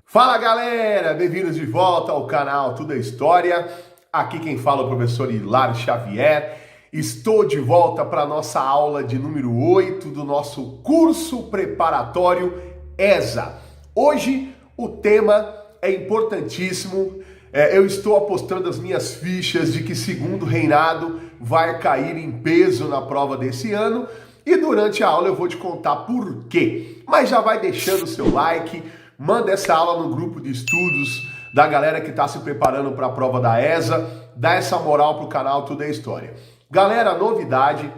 Fala galera, bem-vindos de volta ao canal Tudo é História. Aqui quem fala é o professor Hilário Xavier. Estou de volta para a nossa aula de número 8 do nosso curso preparatório ESA. Hoje o tema é importantíssimo. Eu estou apostando as minhas fichas de que segundo reinado vai cair em peso na prova desse ano e durante a aula eu vou te contar por quê. Mas já vai deixando o seu like. Manda essa aula no grupo de estudos da galera que está se preparando para a prova da ESA. Dá essa moral pro canal Tudo é História. Galera, novidade,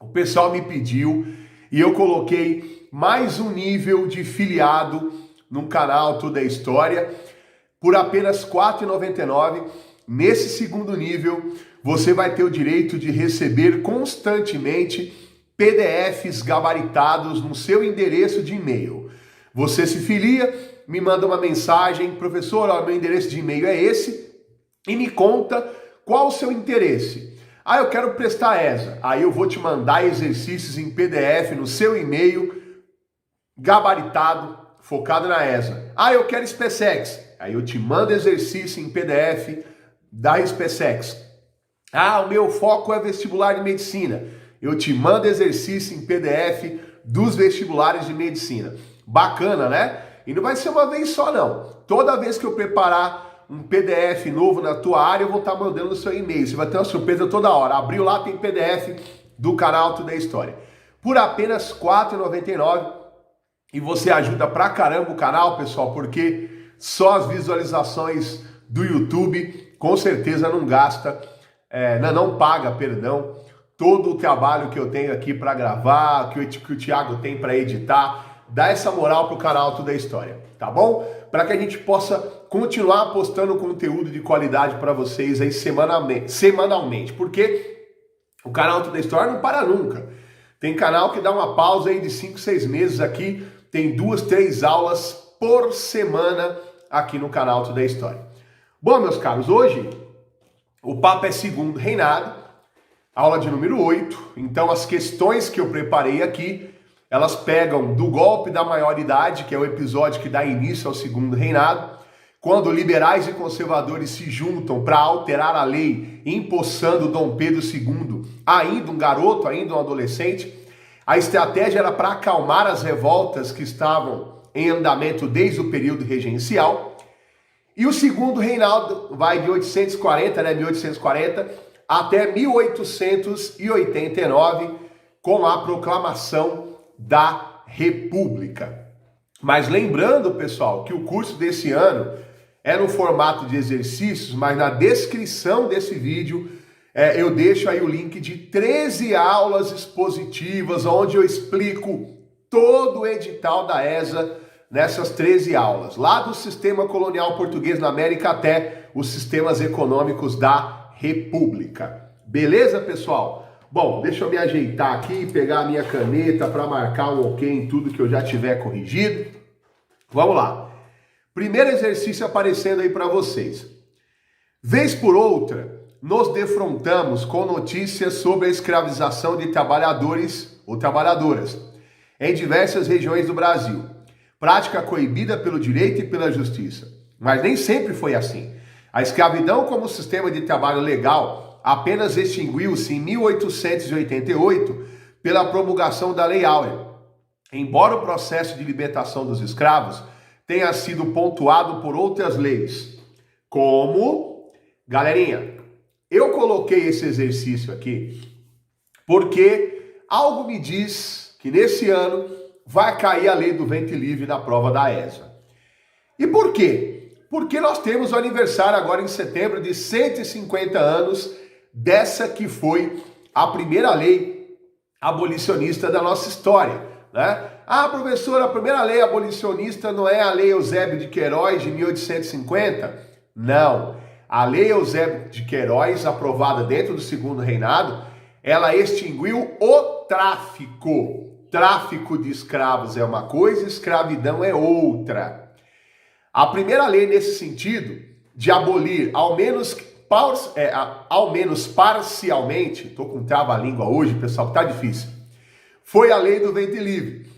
o pessoal me pediu e eu coloquei mais um nível de filiado no canal Tudo é História por apenas R$ 4,99. Nesse segundo nível, você vai ter o direito de receber constantemente PDFs gabaritados no seu endereço de e-mail. Você se filia, me manda uma mensagem, professor, ó, meu endereço de e-mail é esse, e me conta qual o seu interesse. Ah, eu quero prestar ESA. Aí eu vou te mandar exercícios em PDF no seu e-mail, gabaritado, focado na ESA. Ah, eu quero SpaceX. Aí eu te mando exercício em PDF da SpaceX. Ah, o meu foco é vestibular de medicina. Eu te mando exercício em PDF dos vestibulares de medicina. Bacana, né? E não vai ser uma vez só, não. Toda vez que eu preparar um PDF novo na tua área, eu vou estar mandando no seu e-mail. Você vai ter uma surpresa toda hora. Abriu lá, tem PDF do canal Tudo é História. Por apenas R$ 4,99. E você ajuda pra caramba o canal, pessoal, porque só as visualizações do YouTube com certeza não gasta, não paga, perdão, todo o trabalho que eu tenho aqui para gravar, que o Thiago tem para editar. Dá essa moral pro canal Tudo é História, tá bom? Para que a gente possa continuar postando conteúdo de qualidade para vocês aí semanalmente, porque o canal Tudo é História não para nunca. Tem canal que dá uma pausa aí de 5, 6 meses aqui, tem 2, 3 aulas por semana aqui no canal Tudo é História. Bom, meus caros, hoje o papo é segundo reinado, aula de número 8, então as questões que eu preparei aqui elas pegam do golpe da maioridade, que é o episódio que dá início ao segundo reinado, quando liberais e conservadores se juntam para alterar a lei, empossando Dom Pedro II, ainda um garoto, ainda um adolescente. A estratégia era para acalmar as revoltas que estavam em andamento desde o período regencial. E o segundo reinado vai de 1840 até 1889, com a proclamação da República. Mas lembrando, pessoal, que o curso desse ano é no formato de exercícios, mas na descrição desse vídeo eu deixo aí o link de 13 aulas expositivas, onde eu explico todo o edital da ESA nessas 13 aulas, lá do sistema colonial português na América até os sistemas econômicos da República. Beleza, pessoal? Bom, deixa eu me ajeitar aqui, pegar a minha caneta para marcar um ok em tudo que eu já tiver corrigido. Vamos lá. Primeiro exercício aparecendo aí para vocês. Vez por outra, nos defrontamos com notícias sobre a escravização de trabalhadores ou trabalhadoras em diversas regiões do Brasil. Prática coibida pelo direito e pela justiça. Mas nem sempre foi assim. A escravidão como sistema de trabalho legal apenas extinguiu-se em 1888 pela promulgação da Lei Áurea. Embora o processo de libertação dos escravos tenha sido pontuado por outras leis, como... Galerinha, eu coloquei esse exercício aqui porque algo me diz que nesse ano vai cair a lei do ventre livre na prova da ESA. E por quê? Porque nós temos o aniversário agora em setembro de 150 anos dessa que foi a primeira lei abolicionista da nossa história, né? Ah, professor, a primeira lei abolicionista não é a Lei Eusébio de Queiroz de 1850? Não. A Lei Eusébio de Queiroz, aprovada dentro do segundo reinado, ela extinguiu o tráfico. Tráfico de escravos é uma coisa, escravidão é outra. A primeira lei nesse sentido de abolir, ao menos parcialmente, estou com trava-língua hoje, pessoal, que tá difícil, foi a lei do ventre livre,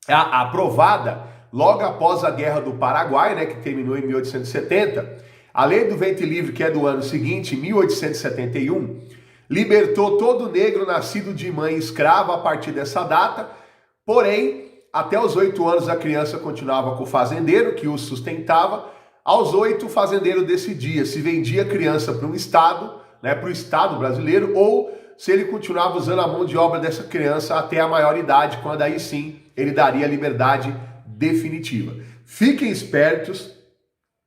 aprovada logo após a Guerra do Paraguai, né, que terminou em 1870. A lei do ventre livre, que é do ano seguinte, 1871, libertou todo negro nascido de mãe escrava a partir dessa data, porém, até os 8 anos a criança continuava com o fazendeiro, que o sustentava. Aos 8, o fazendeiro decidia se vendia a criança para um estado, né, para o Estado brasileiro, ou se ele continuava usando a mão de obra dessa criança até a maioridade, quando aí sim ele daria a liberdade definitiva. Fiquem espertos,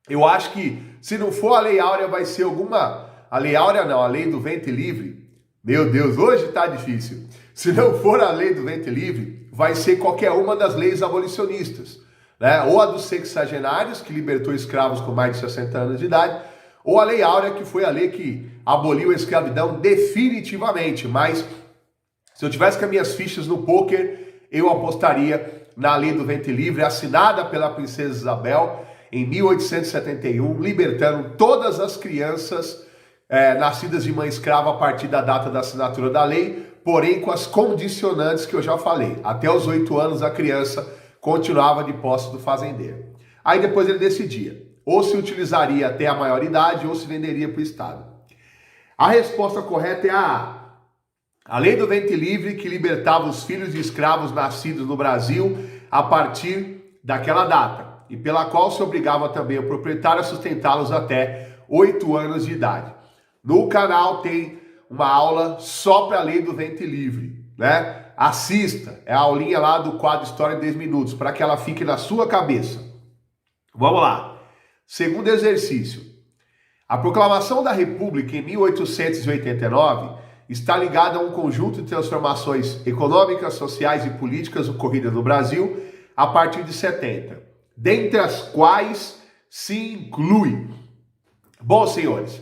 eu acho que se não for a Lei Áurea vai ser alguma... A Lei Áurea não, a Lei do Ventre Livre, meu Deus, hoje tá difícil. Se não for a Lei do Ventre Livre, vai ser qualquer uma das leis abolicionistas, né? Ou a dos sexagenários, que libertou escravos com mais de 60 anos de idade, ou a Lei Áurea, que foi a lei que aboliu a escravidão definitivamente. Mas se eu tivesse com as minhas fichas no pôquer, eu apostaria na Lei do Ventre Livre, assinada pela Princesa Isabel em 1871, libertando todas as crianças nascidas de mãe escrava a partir da data da assinatura da lei, porém com as condicionantes que eu já falei. Até os 8 anos a criança continuava de posse do fazendeiro. Aí depois ele decidia, ou se utilizaria até a maioridade, ou se venderia para o Estado. A resposta correta é a A. A lei do ventre livre, que libertava os filhos de escravos nascidos no Brasil a partir daquela data, e pela qual se obrigava também o proprietário a sustentá-los até 8 anos de idade. No canal tem uma aula só para a lei do ventre livre, né? Assista, é a aulinha lá do quadro História em 10 minutos, para que ela fique na sua cabeça. Vamos lá. Segundo exercício. A proclamação da República em 1889 está ligada a um conjunto de transformações econômicas, sociais e políticas ocorridas no Brasil a partir de 70, dentre as quais se inclui... Bom, senhores,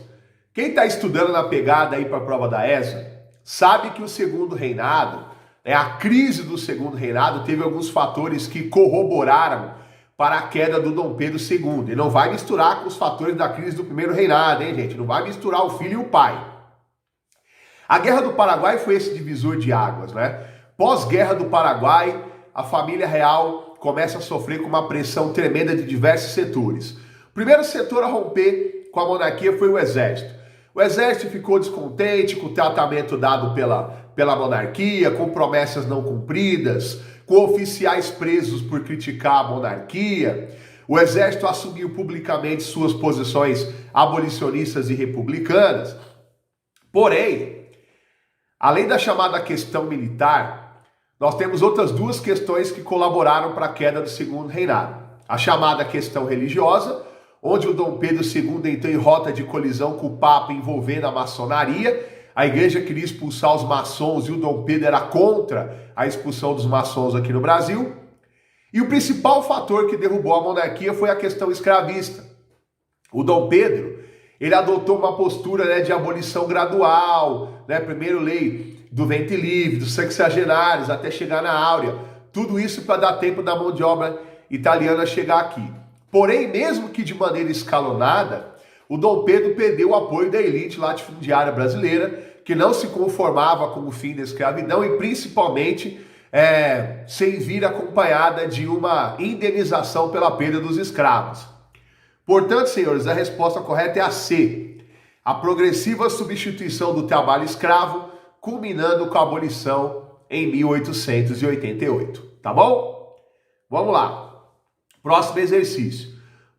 quem está estudando na pegada aí para a prova da ESA, sabe que o segundo reinado, a crise do segundo reinado, teve alguns fatores que corroboraram para a queda do Dom Pedro II. E não vai misturar com os fatores da crise do primeiro reinado, hein, gente? Não vai misturar o filho e o pai. A Guerra do Paraguai foi esse divisor de águas, né? Pós-Guerra do Paraguai, a família real começa a sofrer com uma pressão tremenda de diversos setores. O primeiro setor a romper com a monarquia foi o Exército. O Exército ficou descontente com o tratamento dado pela monarquia, com promessas não cumpridas, com oficiais presos por criticar a monarquia. O Exército assumiu publicamente suas posições abolicionistas e republicanas. Porém, além da chamada questão militar, nós temos outras duas questões que colaboraram para a queda do segundo reinado. A chamada questão religiosa, onde o Dom Pedro II entrou em rota de colisão com o Papa envolvendo a maçonaria. A igreja queria expulsar os maçons e o Dom Pedro era contra a expulsão dos maçons aqui no Brasil. E o principal fator que derrubou a monarquia foi a questão escravista. O Dom Pedro, ele adotou uma postura, de abolição gradual, primeiro lei do ventre livre, dos sexagenários, até chegar na Áurea. Tudo isso para dar tempo da mão de obra italiana chegar aqui. Porém, mesmo que de maneira escalonada, o Dom Pedro perdeu o apoio da elite latifundiária brasileira, que não se conformava com o fim da escravidão e principalmente sem vir acompanhada de uma indenização pela perda dos escravos. Portanto, senhores, a resposta correta é a C. A progressiva substituição do trabalho escravo, culminando com a abolição em 1888. Tá bom? Vamos lá. Próximo exercício.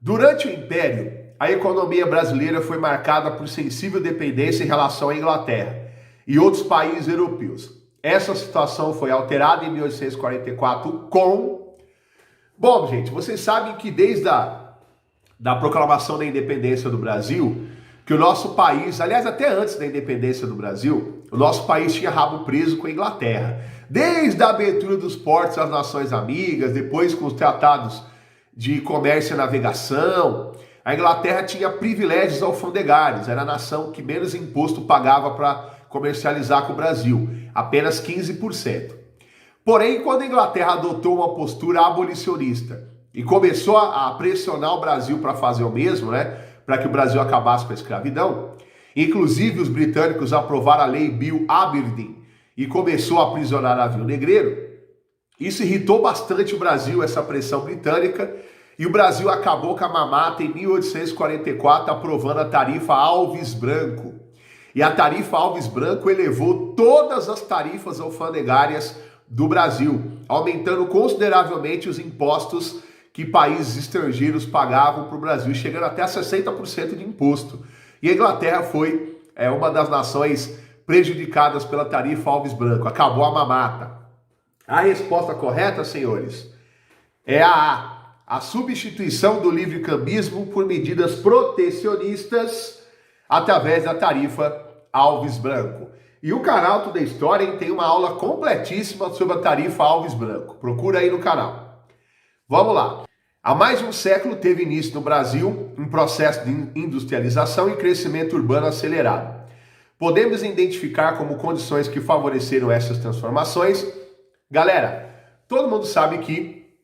Durante o Império, a economia brasileira foi marcada por sensível dependência em relação à Inglaterra e outros países europeus. Essa situação foi alterada em 1844 com... Bom, gente, vocês sabem que desde da proclamação da independência do Brasil, que o nosso país, aliás, até antes da independência do Brasil, o nosso país tinha rabo preso com a Inglaterra. Desde a abertura dos portos às nações amigas, depois com os tratados de comércio e navegação, a Inglaterra tinha privilégios alfandegários, era a nação que menos imposto pagava para comercializar com o Brasil, apenas 15%. Porém, quando a Inglaterra adotou uma postura abolicionista e começou a pressionar o Brasil para fazer o mesmo, para que o Brasil acabasse com a escravidão. Inclusive, os britânicos aprovaram a lei Bill Aberdeen e começou a aprisionar navio negreiro. Isso irritou bastante o Brasil, essa pressão britânica, e o Brasil acabou com a mamata em 1844, aprovando a tarifa Alves Branco. E a tarifa Alves Branco elevou todas as tarifas alfandegárias do Brasil, aumentando consideravelmente os impostos que países estrangeiros pagavam para o Brasil, chegando até a 60% de imposto. E a Inglaterra foi uma das nações prejudicadas pela tarifa Alves Branco. Acabou a mamata. A resposta correta, senhores, é a A. A substituição do livre-cambismo por medidas protecionistas através da tarifa Alves Branco. E o canal Tudo é História tem uma aula completíssima sobre a tarifa Alves Branco. Procura aí no canal. Vamos lá. Há mais de um século teve início no Brasil um processo de industrialização e crescimento urbano acelerado. Podemos identificar como condições que favoreceram essas transformações. Galera, todo mundo sabe que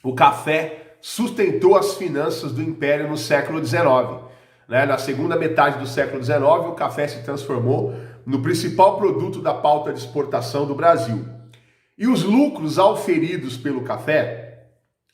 o café sustentou as finanças do Império no século XIX. Na segunda metade do século XIX, o café se transformou no principal produto da pauta de exportação do Brasil. E os lucros auferidos pelo café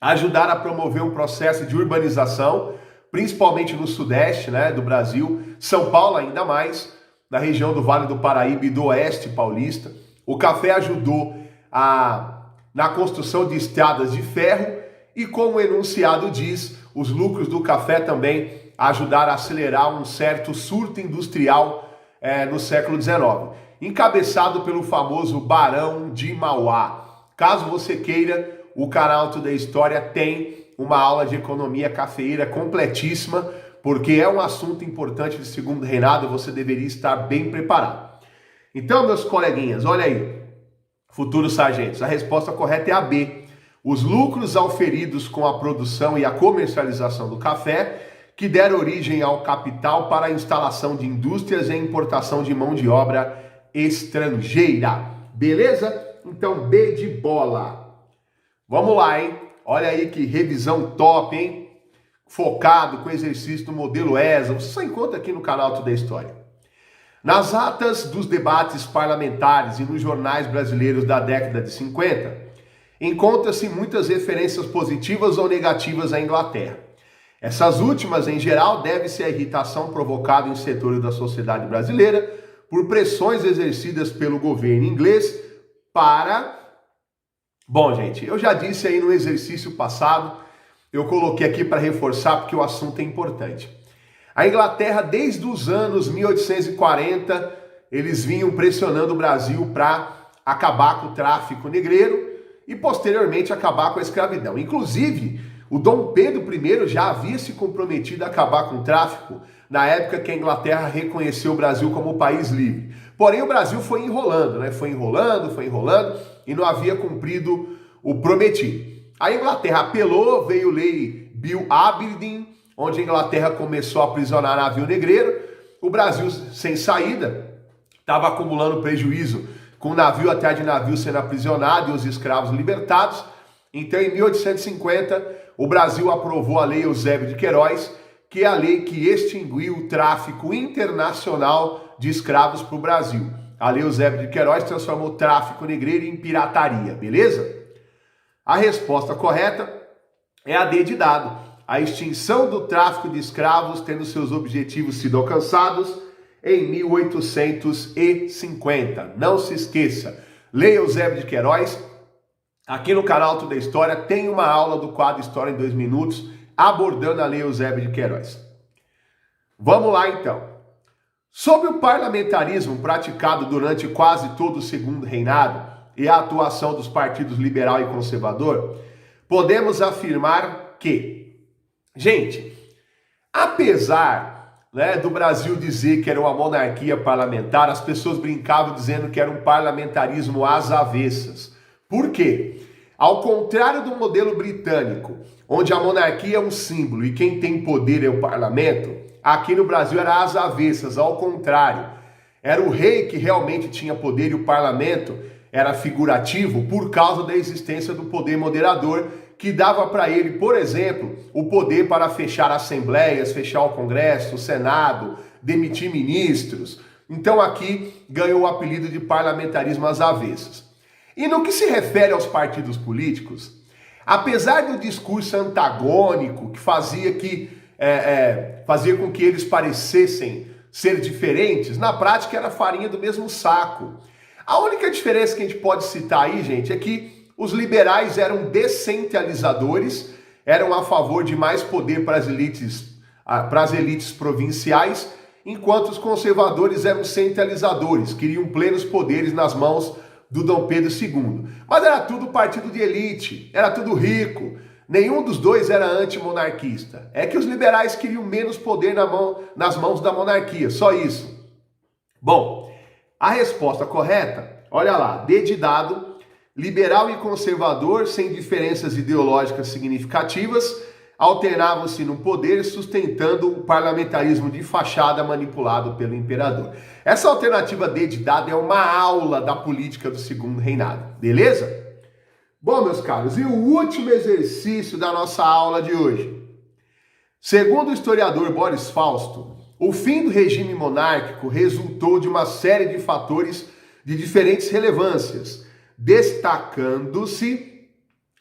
ajudaram a promover um processo de urbanização, principalmente no sudeste do Brasil, São Paulo ainda mais, na região do Vale do Paraíba e do Oeste Paulista. O café ajudou na construção de estradas de ferro e, como o enunciado diz, os lucros do café também ajudaram a acelerar um certo surto industrial no século XIX, encabeçado pelo famoso Barão de Mauá. Caso você queira, o canal Tudo é História tem uma aula de economia cafeeira completíssima, porque é um assunto importante de segundo reinado, você deveria estar bem preparado. Então, meus coleguinhas, olha aí, futuros sargentos, a resposta correta é a B. Os lucros auferidos com a produção e a comercialização do café, que deram origem ao capital para a instalação de indústrias e a importação de mão de obra estrangeira. Beleza? Então, B de bola. Vamos lá, hein? Olha aí que revisão top, hein? Focado com exercício do modelo ESA. Você só encontra aqui no canal Tudo é História. Nas atas dos debates parlamentares e nos jornais brasileiros da década de 50, encontra-se muitas referências positivas ou negativas à Inglaterra. Essas últimas, em geral, devem-se à irritação provocada em setores da sociedade brasileira por pressões exercidas pelo governo inglês para... Bom, gente, eu já disse aí no exercício passado, eu coloquei aqui para reforçar porque o assunto é importante. A Inglaterra, desde os anos 1840, eles vinham pressionando o Brasil para acabar com o tráfico negreiro e, posteriormente, acabar com a escravidão. Inclusive, o Dom Pedro I já havia se comprometido a acabar com o tráfico na época que a Inglaterra reconheceu o Brasil como país livre. Porém, o Brasil foi enrolando, Foi enrolando e não havia cumprido o prometido. A Inglaterra apelou, veio lei Bill Aberdeen, onde a Inglaterra começou a aprisionar navio negreiro. O Brasil, sem saída, estava acumulando prejuízo com navio atrás de navio sendo aprisionado e os escravos libertados. Então, em 1850, o Brasil aprovou a Lei Eusébio de Queiroz, que é a lei que extinguiu o tráfico internacional de escravos para o Brasil. A Lei Eusébio de Queiroz transformou o tráfico negreiro em pirataria, beleza? A resposta correta é a D de dado. A extinção do tráfico de escravos tendo seus objetivos sido alcançados em 1850. Não se esqueça, Lei Eusébio de Queiroz. Aqui no canal Tudo é História tem uma aula do quadro História em 2 minutos abordando a Lei Eusébio de Queiroz. Vamos lá então. Sobre o parlamentarismo praticado durante quase todo o segundo reinado e a atuação dos partidos liberal e conservador, podemos afirmar que, gente, apesar do Brasil dizer que era uma monarquia parlamentar, as pessoas brincavam dizendo que era um parlamentarismo às avessas. Por quê? Ao contrário do modelo britânico, onde a monarquia é um símbolo e quem tem poder é o parlamento, aqui no Brasil era às avessas, ao contrário. Era o rei que realmente tinha poder e o parlamento era figurativo por causa da existência do poder moderador, que dava para ele, por exemplo, o poder para fechar assembleias, fechar o Congresso, o Senado, demitir ministros. Então aqui ganhou o apelido de parlamentarismo às avessas. E no que se refere aos partidos políticos, apesar do discurso antagônico que fazia com que eles parecessem ser diferentes, na prática era farinha do mesmo saco. A única diferença que a gente pode citar aí, gente, é que os liberais eram descentralizadores, eram a favor de mais poder para as elites provinciais, enquanto os conservadores eram centralizadores, queriam plenos poderes nas mãos do Dom Pedro II. Mas era tudo partido de elite, era tudo rico. Nenhum dos dois era antimonarquista. É que os liberais queriam menos poder nas mãos da monarquia, só isso. Bom, a resposta correta, olha lá, D de dado, liberal e conservador, sem diferenças ideológicas significativas, alternavam-se no poder, sustentando o parlamentarismo de fachada manipulado pelo imperador. Essa alternativa D de dado é uma aula da política do Segundo Reinado, beleza? Bom, meus caros, e o último exercício da nossa aula de hoje. Segundo o historiador Boris Fausto, o fim do regime monárquico resultou de uma série de fatores de diferentes relevâncias, destacando-se...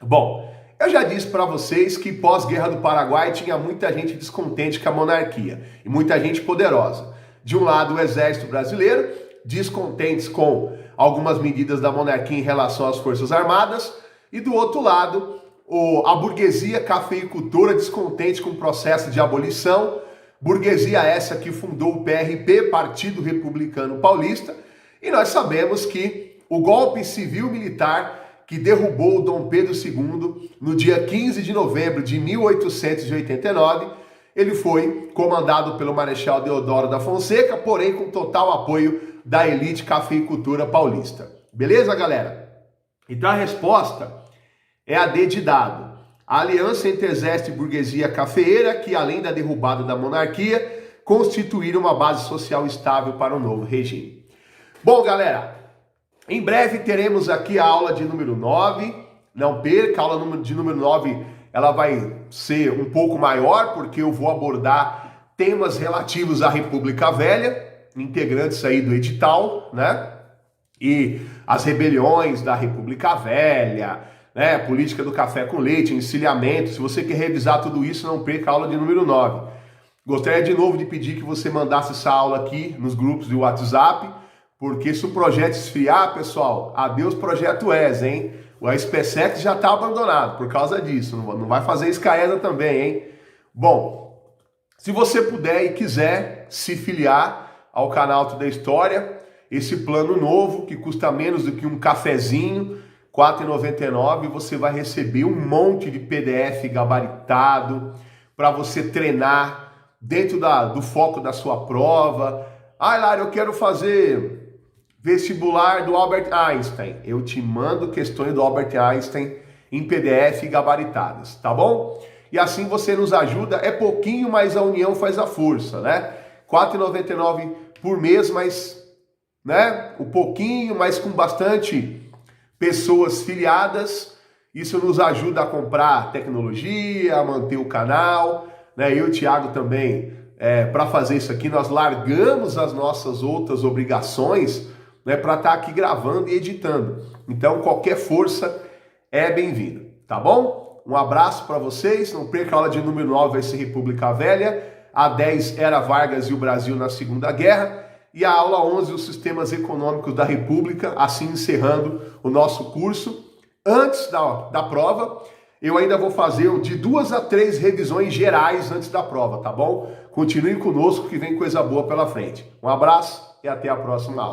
Bom, eu já disse para vocês que pós-Guerra do Paraguai tinha muita gente descontente com a monarquia e muita gente poderosa. De um lado, o exército brasileiro, descontentes com algumas medidas da monarquia em relação às forças armadas, e do outro lado, a burguesia cafeicultora descontente com o processo de abolição, burguesia essa que fundou o PRP, Partido Republicano Paulista, e nós sabemos que o golpe civil-militar que derrubou o Dom Pedro II no dia 15 de novembro de 1889, ele foi comandado pelo Marechal Deodoro da Fonseca, porém com total apoio da elite cafeicultura paulista. Beleza, galera? Então a resposta é a D de dado. A aliança entre exército e burguesia cafeeira, que além da derrubada da monarquia, constituíram uma base social estável para o novo regime. Bom, galera, em breve teremos aqui a aula de número 9. Não perca, a aula de número 9 ela vai ser um pouco maior, porque eu vou abordar temas relativos à República Velha, integrantes aí do edital, né? E as rebeliões da República Velha, né? Política do café com leite, encilhamento. Se você quer revisar tudo isso, não perca a aula de número 9. Gostaria de novo de pedir que você mandasse essa aula aqui nos grupos do WhatsApp, porque se o projeto esfriar, pessoal, adeus projeto ES, hein? O SpaceX já está abandonado por causa disso, não vai fazer Skyesa também, hein? Bom, se você puder e quiser se filiar ao canal Tudo é História, esse plano novo que custa menos do que um cafezinho, R$ 4,99, você vai receber um monte de PDF gabaritado para você treinar dentro do foco da sua prova. Ah, Hilário, eu quero fazer vestibular do Albert Einstein. Eu te mando questões do Albert Einstein em PDF gabaritadas, tá bom? E assim você nos ajuda, é pouquinho, mas a união faz a força, né? R$ 4,99 por mês, mas, né? Um pouquinho, mas com bastante pessoas filiadas. Isso nos ajuda a comprar tecnologia, a manter o canal, né? Eu e o Thiago também, para fazer isso aqui, nós largamos as nossas outras obrigações, né, para estar aqui gravando e editando. Então, qualquer força é bem-vinda, tá bom? Um abraço para vocês. Não perca a aula de número 9, vai ser República Velha. A 10 era Vargas e o Brasil na Segunda Guerra. E a aula 11, os sistemas econômicos da República, assim encerrando o nosso curso. Antes da prova, eu ainda vou fazer de 2 a 3 revisões gerais antes da prova, tá bom? Continue conosco que vem coisa boa pela frente. Um abraço e até a próxima aula.